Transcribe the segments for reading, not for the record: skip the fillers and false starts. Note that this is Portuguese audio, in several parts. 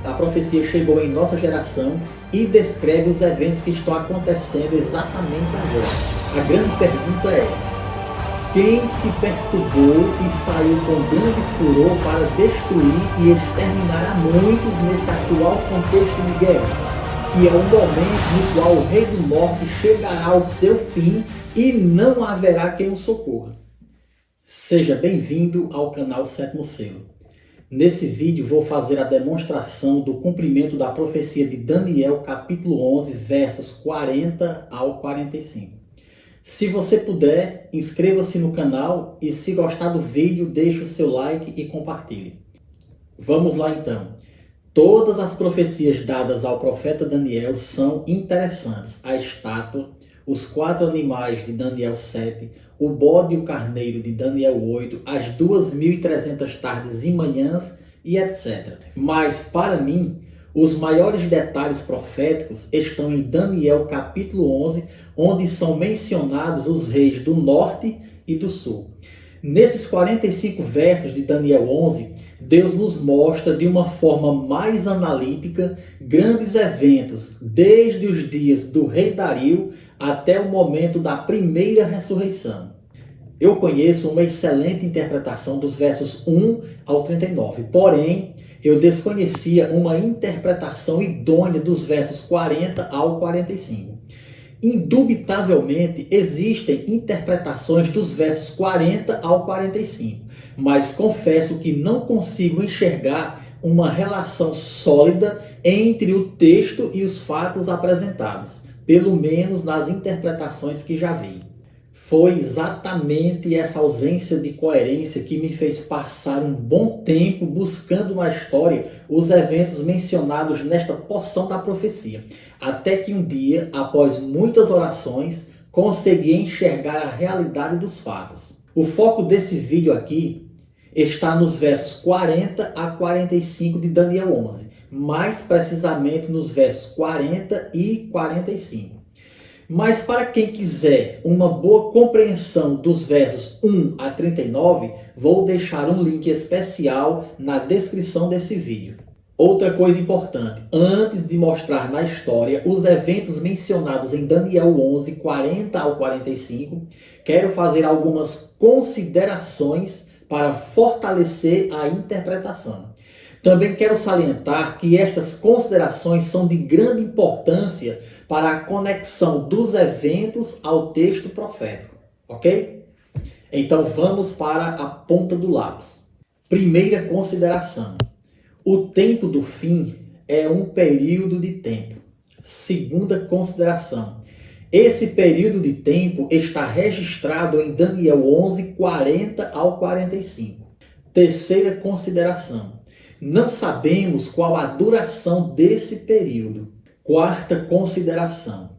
a profecia chegou em nossa geração e descreve os eventos que estão acontecendo exatamente agora. A grande pergunta é: quem se perturbou e saiu com grande furor para destruir e exterminar a muitos nesse atual contexto de guerra, que é o momento no qual o Rei do Norte chegará ao seu fim e não haverá quem o socorra? Seja bem-vindo ao canal Sétimo Selo. Nesse vídeo vou fazer a demonstração do cumprimento da profecia de Daniel capítulo 11, versos 40 ao 45. Se você puder, inscreva-se no canal e, se gostar do vídeo, deixe o seu like e compartilhe. Vamos lá então. Todas as profecias dadas ao profeta Daniel são interessantes. A estátua, os 4 animais de Daniel 7, o bode e o carneiro de Daniel 8, as 2.300 tardes e manhãs e etc. Mas, para mim, os maiores detalhes proféticos estão em Daniel capítulo 11, onde são mencionados os reis do norte e do sul. Nesses 45 versos de Daniel 11, Deus nos mostra de uma forma mais analítica grandes eventos, desde os dias do rei Dario até o momento da primeira ressurreição. Eu conheço uma excelente interpretação dos versos 1 ao 39, porém, eu desconhecia uma interpretação idônea dos versos 40 ao 45. Indubitavelmente, existem interpretações dos versos 40 ao 45, mas confesso que não consigo enxergar uma relação sólida entre o texto e os fatos apresentados, pelo menos nas interpretações que já vi. Foi exatamente essa ausência de coerência que me fez passar um bom tempo buscando na história os eventos mencionados nesta porção da profecia. Até que um dia, após muitas orações, consegui enxergar a realidade dos fatos. O foco desse vídeo aqui está nos versos 40 a 45 de Daniel 11, mais precisamente nos versos 40 e 45. Mas para quem quiser uma boa compreensão dos versos 1 a 39, vou deixar um link especial na descrição desse vídeo. Outra coisa importante, antes de mostrar na história os eventos mencionados em Daniel 11, 40 ao 45, quero fazer algumas considerações para fortalecer a interpretação. Também quero salientar que estas considerações são de grande importância para a conexão dos eventos ao texto profético, ok? Então vamos para a ponta do lápis. Primeira consideração: o tempo do fim é um período de tempo. Segunda consideração: esse período de tempo está registrado em Daniel 11, 40 ao 45. Terceira consideração: não sabemos qual a duração desse período. Quarta consideração: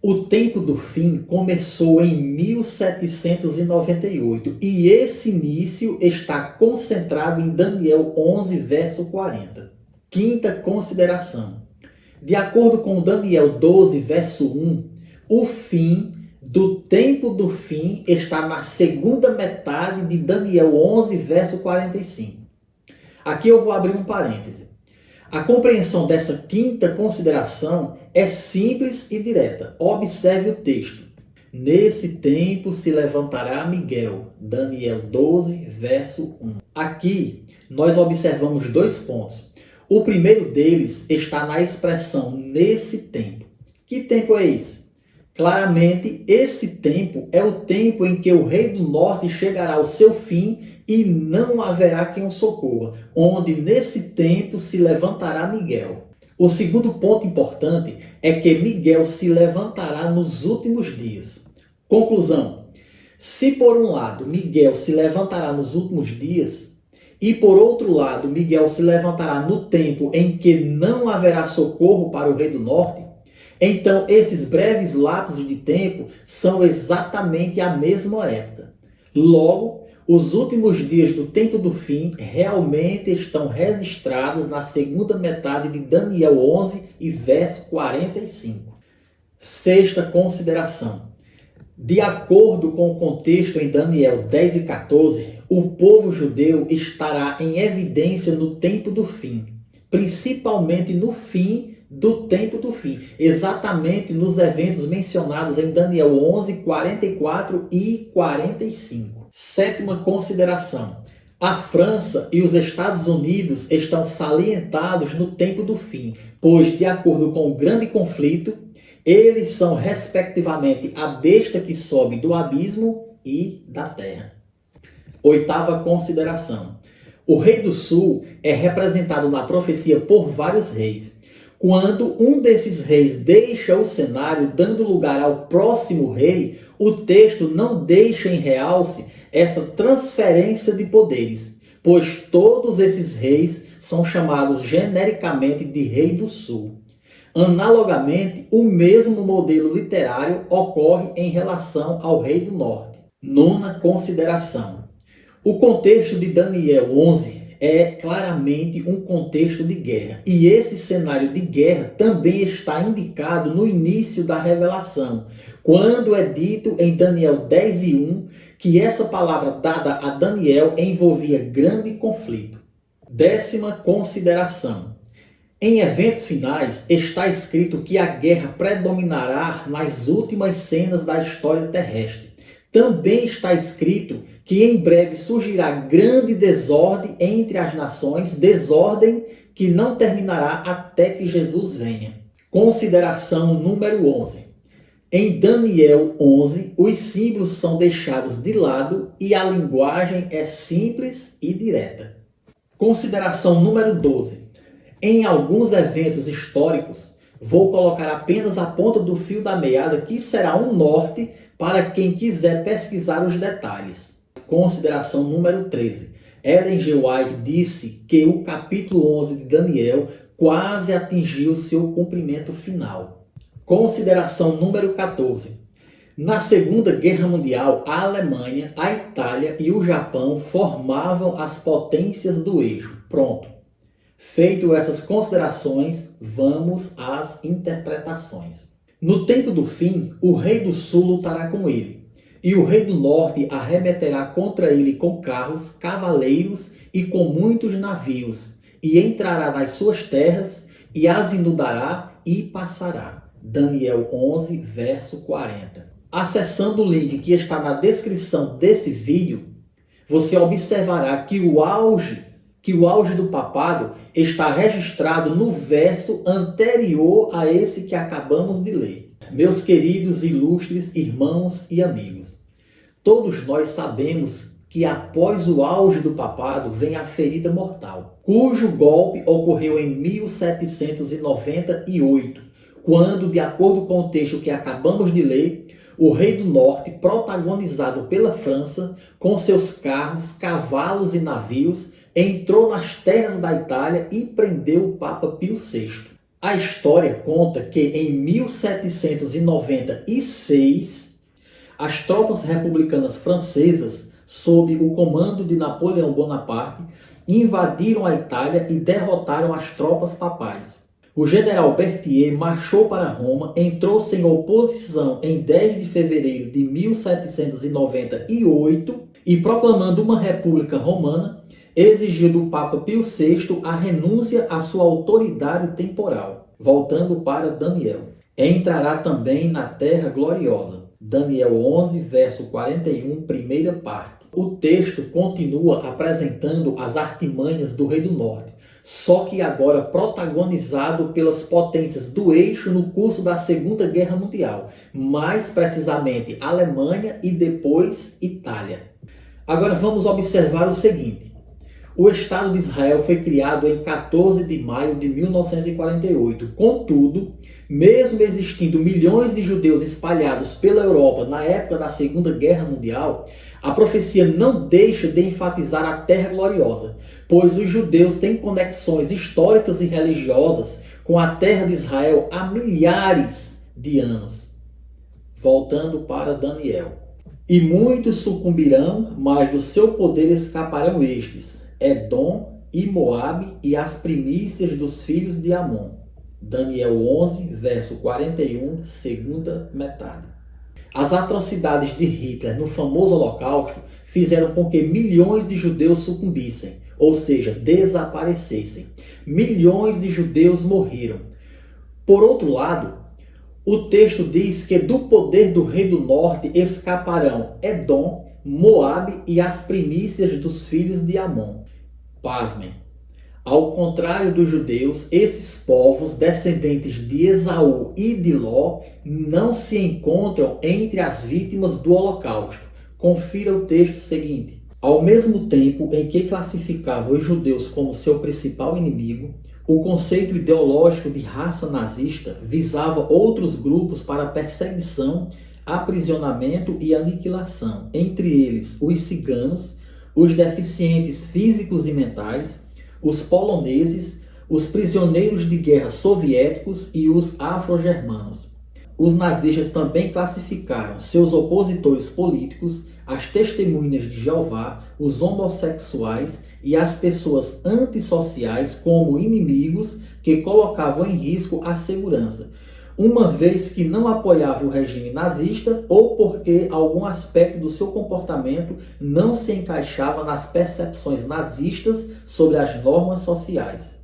o tempo do fim começou em 1798 e esse início está concentrado em Daniel 11, verso 40. Quinta consideração: de acordo com Daniel 12, verso 1, o fim do tempo do fim está na segunda metade de Daniel 11, verso 45. Aqui eu vou abrir um parêntese. A compreensão dessa quinta consideração é simples e direta. Observe o texto. Nesse tempo se levantará Miguel. Daniel 12, verso 1. Aqui nós observamos 2 pontos. O primeiro deles está na expressão nesse tempo. Que tempo é esse? Claramente, esse tempo é o tempo em que o Rei do Norte chegará ao seu fim e não haverá quem o socorra, onde nesse tempo se levantará Miguel. O segundo ponto importante é que Miguel se levantará nos últimos dias. Conclusão: se por um lado Miguel se levantará nos últimos dias, e por outro lado Miguel se levantará no tempo em que não haverá socorro para o Rei do Norte, então esses breves lapsos de tempo são exatamente a mesma época. Logo, os últimos dias do tempo do fim realmente estão registrados na segunda metade de Daniel 11 e verso 45. Sexta consideração: de acordo com o contexto em Daniel 10 e 14, o povo judeu estará em evidência no tempo do fim. principalmente no fim do tempo do fim, exatamente nos eventos mencionados em Daniel 11, 44 e 45. Sétima consideração. A França e os Estados Unidos estão salientados no tempo do fim, pois, de acordo com o grande conflito, eles são, respectivamente, a besta que sobe do abismo e da terra. Oitava consideração. O rei do sul é representado na profecia por vários reis. Quando um desses reis deixa o cenário, dando lugar ao próximo rei, o texto não deixa em realce essa transferência de poderes, pois todos esses reis são chamados genericamente de rei do sul. Analogamente, o mesmo modelo literário ocorre em relação ao rei do norte. Nona consideração. O contexto de Daniel 11 é claramente um contexto de guerra. E esse cenário de guerra também está indicado no início da revelação, quando é dito em Daniel 10:1 que essa palavra dada a Daniel envolvia grande conflito. Décima consideração. Em eventos finais, está escrito que a guerra predominará nas últimas cenas da história terrestre. Também está escrito que em breve surgirá grande desordem entre as nações, desordem que não terminará até que Jesus venha. Consideração número 11. Em Daniel 11, os símbolos são deixados de lado e a linguagem é simples e direta. Consideração número 12. Em alguns eventos históricos, vou colocar apenas a ponta do fio da meada, que será um norte para quem quiser pesquisar os detalhes. Consideração número 13. Ellen G. White disse que o capítulo 11 de Daniel quase atingiu seu cumprimento final. Consideração número 14. Na Segunda Guerra Mundial, a Alemanha, a Itália e o Japão formavam as potências do eixo. Pronto. Feito essas considerações, vamos às interpretações. No tempo do fim, o rei do sul lutará com ele, e o rei do norte arremeterá contra ele com carros, cavaleiros e com muitos navios, e entrará nas suas terras, e as inundará e passará. Daniel 11, verso 40. Acessando o link que está na descrição desse vídeo, você observará que o auge do papado está registrado no verso anterior a esse que acabamos de ler. Meus queridos ilustres irmãos e amigos, todos nós sabemos que após o auge do papado vem a ferida mortal, cujo golpe ocorreu em 1798, quando, de acordo com o texto que acabamos de ler, o rei do norte, protagonizado pela França, com seus carros, cavalos e navios, entrou nas terras da Itália e prendeu o Papa Pio VI. A história conta que em 1796, as tropas republicanas francesas, sob o comando de Napoleão Bonaparte, invadiram a Itália e derrotaram as tropas papais. O general Berthier marchou para Roma, entrou sem oposição em 10 de fevereiro de 1798 e, proclamando uma república romana, exigiu do Papa Pio VI a renúncia à sua autoridade temporal. Voltando para Daniel. Entrará também na terra gloriosa. Daniel 11, verso 41, primeira parte. O texto continua apresentando as artimanhas do rei do norte, só que agora protagonizado pelas potências do eixo no curso da Segunda Guerra Mundial, mais precisamente Alemanha e depois Itália. Agora vamos observar o seguinte. O Estado de Israel foi criado em 14 de maio de 1948. Contudo, mesmo existindo milhões de judeus espalhados pela Europa na época da Segunda Guerra Mundial, a profecia não deixa de enfatizar a Terra Gloriosa, pois os judeus têm conexões históricas e religiosas com a terra de Israel há milhares de anos. Voltando para Daniel. E muitos sucumbirão, mas do seu poder escaparão estes, Edom e Moabe e as primícias dos filhos de Amon. Daniel 11, verso 41, segunda metade. As atrocidades de Hitler no famoso Holocausto fizeram com que milhões de judeus sucumbissem. ou seja, desaparecessem. Milhões de judeus morreram. Por outro lado, o texto diz que do poder do rei do norte escaparão Edom, Moabe e as primícias dos filhos de Amon. Pasmem. Ao contrário dos judeus, esses povos descendentes de Esaú e de Ló não se encontram entre as vítimas do Holocausto. Confira o texto seguinte. Ao mesmo tempo em que classificava os judeus como seu principal inimigo, o conceito ideológico de raça nazista visava outros grupos para perseguição, aprisionamento e aniquilação, entre eles os ciganos, os deficientes físicos e mentais, os poloneses, os prisioneiros de guerra soviéticos e os afro-germanos. Os nazistas também classificaram seus opositores políticos, as testemunhas de Jeová, os homossexuais e as pessoas antissociais como inimigos que colocavam em risco a segurança, uma vez que não apoiava o regime nazista ou porque algum aspecto do seu comportamento não se encaixava nas percepções nazistas sobre as normas sociais.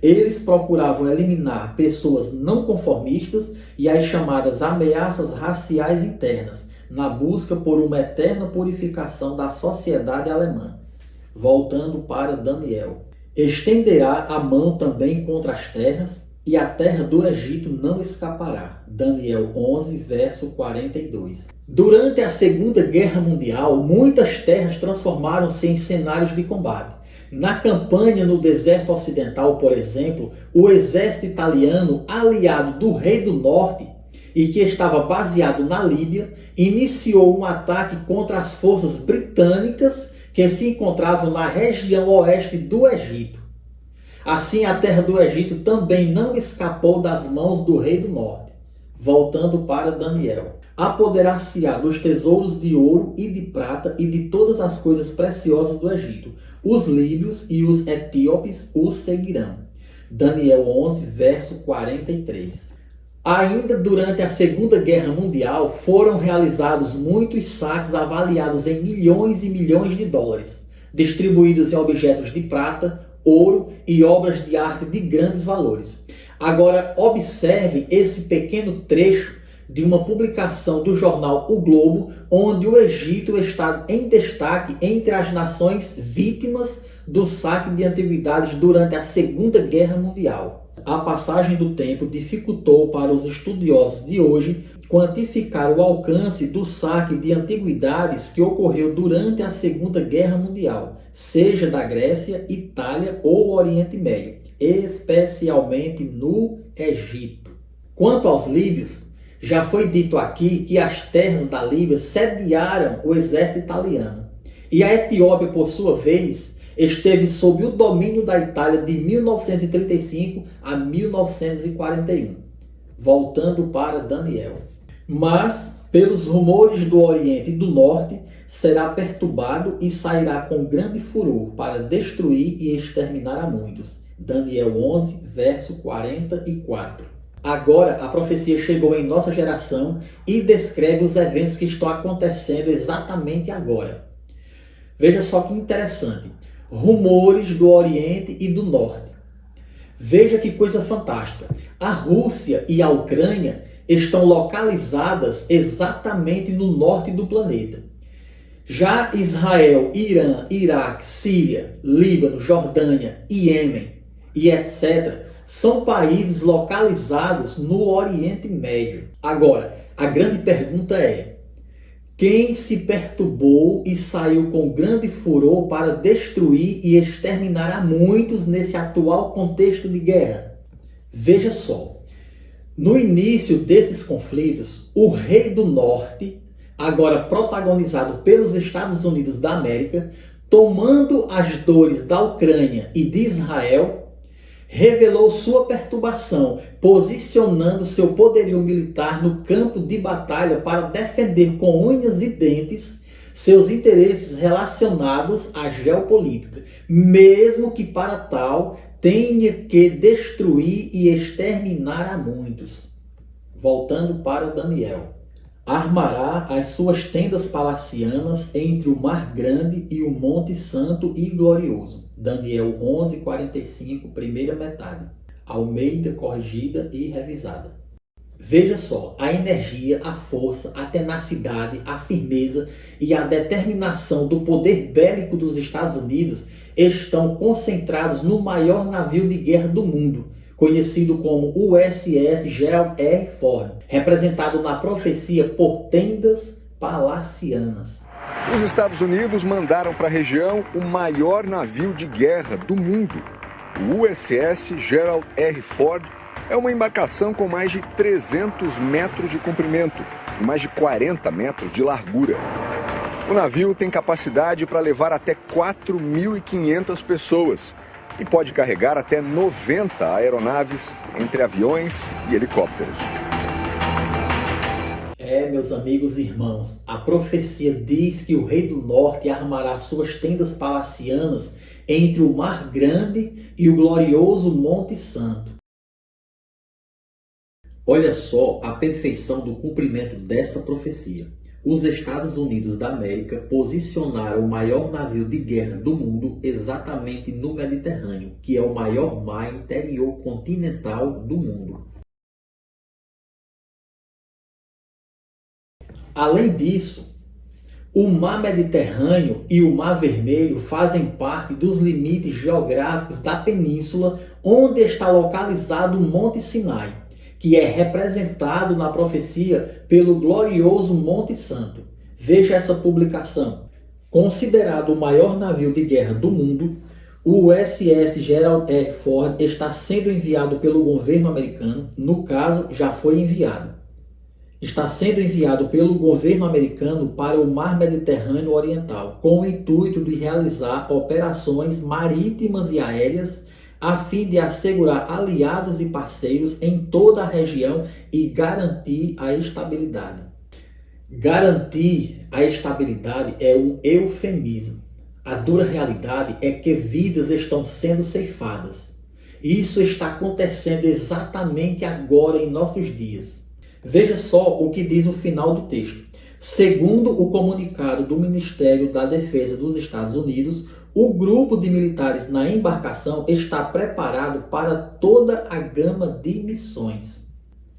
Eles procuravam eliminar pessoas não conformistas e as chamadas ameaças raciais internas, na busca por uma eterna purificação da sociedade alemã. Voltando para Daniel. Estenderá a mão também contra as terras, e a terra do Egito não escapará. Daniel 11, verso 42. Durante a Segunda Guerra Mundial, muitas terras transformaram-se em cenários de combate. Na campanha no deserto ocidental, por exemplo, o exército italiano, aliado do Rei do Norte, e que estava baseado na Líbia, iniciou um ataque contra as forças britânicas que se encontravam na região oeste do Egito. Assim, a terra do Egito também não escapou das mãos do rei do norte. Voltando para Daniel. Apoderar-se-á dos tesouros de ouro e de prata e de todas as coisas preciosas do Egito. Os líbios e os etíopes os seguirão. Daniel 11, verso 43. Ainda durante a Segunda Guerra Mundial, foram realizados muitos saques avaliados em milhões e milhões de dólares, distribuídos em objetos de prata, ouro e obras de arte de grandes valores. Agora, observe esse pequeno trecho de uma publicação do jornal O Globo, onde o Egito está em destaque entre as nações vítimas do saque de antiguidades durante a Segunda Guerra Mundial. A passagem do tempo dificultou para os estudiosos de hoje quantificar o alcance do saque de antiguidades que ocorreu durante a Segunda Guerra Mundial, seja da Grécia, Itália ou Oriente Médio, especialmente no Egito. Quanto aos líbios, já foi dito aqui que as terras da Líbia sediaram o exército italiano. E a Etiópia, por sua vez, esteve sob o domínio da Itália de 1935 a 1941. Voltando para Daniel. Mas, pelos rumores do Oriente e do Norte, será perturbado e sairá com grande furor para destruir e exterminar a muitos. Daniel 11, verso 44. Agora, a profecia chegou em nossa geração e descreve os eventos que estão acontecendo exatamente agora. Veja só que interessante. Rumores do Oriente e do Norte. Veja que coisa fantástica. A Rússia e a Ucrânia estão localizadas exatamente no norte do planeta. Já Israel, Irã, Iraque, Síria, Líbano, Jordânia, Iêmen e etc. são países localizados no Oriente Médio. Agora, a grande pergunta é: quem se perturbou e saiu com grande furor para destruir e exterminar a muitos nesse atual contexto de guerra? Veja só. No início desses conflitos, o Rei do Norte, agora protagonizado pelos Estados Unidos da América, tomando as dores da Ucrânia e de Israel, revelou sua perturbação, posicionando seu poderio militar no campo de batalha para defender com unhas e dentes seus interesses relacionados à geopolítica, mesmo que para tal tenha que destruir e exterminar a muitos. Voltando para Daniel. Armará as suas tendas palacianas entre o mar grande e o monte santo e glorioso. Daniel 11:45, primeira metade. Almeida corrigida e revisada. Veja só, a energia, a força, a tenacidade, a firmeza e a determinação do poder bélico dos Estados Unidos estão concentrados no maior navio de guerra do mundo, conhecido como USS Gerald R. Ford, representado na profecia por tendas palacianas. Os Estados Unidos mandaram para a região o maior navio de guerra do mundo. O USS Gerald R. Ford é uma embarcação com mais de 300 metros de comprimento e mais de 40 metros de largura. O navio tem capacidade para levar até 4.500 pessoas e pode carregar até 90 aeronaves entre aviões e helicópteros. Meus amigos e irmãos, a profecia diz que o rei do norte armará suas tendas palacianas entre o Mar Grande e o glorioso Monte Santo. Olha só a perfeição do cumprimento dessa profecia. Os Estados Unidos da América posicionaram o maior navio de guerra do mundo exatamente no Mediterrâneo, que é o maior mar interior continental do mundo. Além disso, o Mar Mediterrâneo e o Mar Vermelho fazem parte dos limites geográficos da península onde está localizado o Monte Sinai, que é representado na profecia pelo glorioso Monte Santo. Veja essa publicação. Considerado o maior navio de guerra do mundo, o USS Gerald R. Ford está sendo enviado pelo governo americano, no caso, já foi enviado. Está sendo enviado pelo governo americano para o Mar Mediterrâneo Oriental, com o intuito de realizar operações marítimas e aéreas a fim de assegurar aliados e parceiros em toda a região e garantir a estabilidade. Garantir a estabilidade é um eufemismo. A dura realidade é que vidas estão sendo ceifadas. Isso está acontecendo exatamente agora em nossos dias. Veja só o que diz o final do texto. Segundo o comunicado do Ministério da Defesa dos Estados Unidos, o grupo de militares na embarcação está preparado para toda a gama de missões.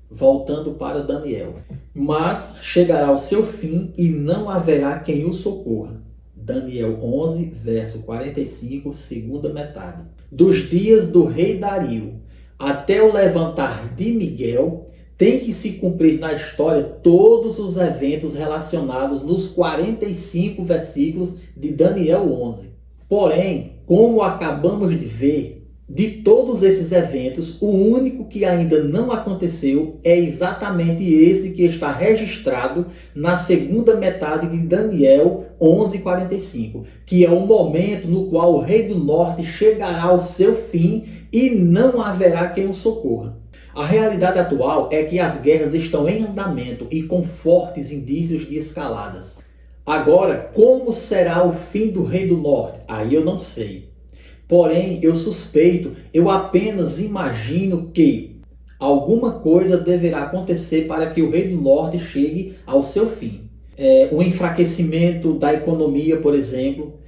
Voltando para Daniel. Mas chegará ao seu fim e não haverá quem o socorra. Daniel 11, verso 45, segunda metade. Dos dias do rei Dario até o levantar de Miguel, tem que se cumprir na história todos os eventos relacionados nos 45 versículos de Daniel 11. Porém, como acabamos de ver, de todos esses eventos, o único que ainda não aconteceu é exatamente esse que está registrado na segunda metade de Daniel 11:45, que é o momento no qual o rei do norte chegará ao seu fim e não haverá quem o socorra. A realidade atual é que as guerras estão em andamento e com fortes indícios de escaladas. Agora, como será o fim do rei do norte? Aí eu não sei. Porém, eu suspeito, eu apenas imagino que alguma coisa deverá acontecer para que o rei do norte chegue ao seu fim. Um enfraquecimento da economia, por exemplo,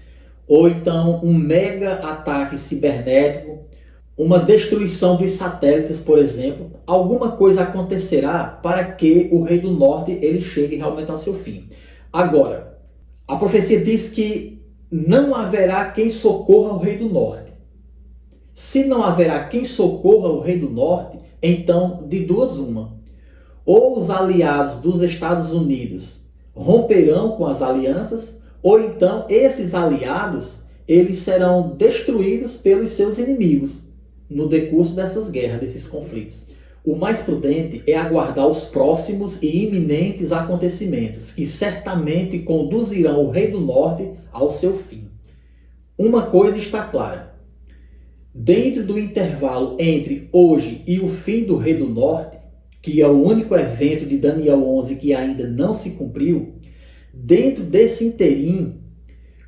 ou então um mega ataque cibernético, uma destruição dos satélites, por exemplo. Alguma coisa acontecerá para que o rei do norte ele chegue realmente ao seu fim. Agora, a profecia diz que não haverá quem socorra o rei do norte. Se não haverá quem socorra o rei do norte, então de duas uma. Ou os aliados dos Estados Unidos romperão com as alianças, ou então esses aliados eles serão destruídos pelos seus inimigos no decurso dessas guerras, desses conflitos. O mais prudente é aguardar os próximos e iminentes acontecimentos, que certamente conduzirão o rei do norte ao seu fim. Uma coisa está clara. Dentro do intervalo entre hoje e o fim do rei do norte, que é o único evento de Daniel 11 que ainda não se cumpriu, dentro desse interim,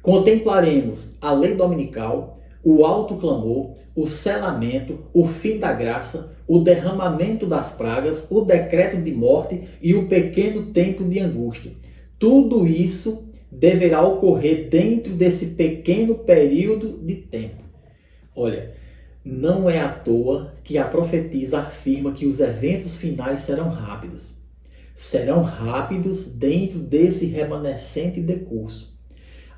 contemplaremos a lei dominical, o alto clamor, o selamento, o fim da graça, o derramamento das pragas, o decreto de morte e o pequeno tempo de angústia. Tudo isso deverá ocorrer dentro desse pequeno período de tempo. Olha, não é à toa que a profetisa afirma que os eventos finais serão rápidos. Serão rápidos dentro desse remanescente decurso.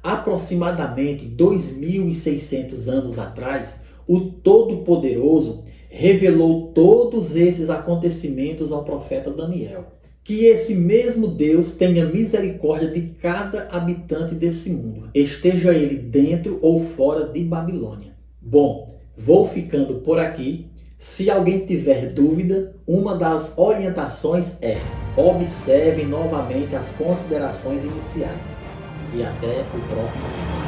Aproximadamente 2.600 anos atrás, o Todo-Poderoso revelou todos esses acontecimentos ao profeta Daniel. Que esse mesmo Deus tenha misericórdia de cada habitante desse mundo, esteja ele dentro ou fora de Babilônia. Bom, vou ficando por aqui. Se alguém tiver dúvida, uma das orientações é: observe novamente as considerações iniciais. E até o próximo vídeo.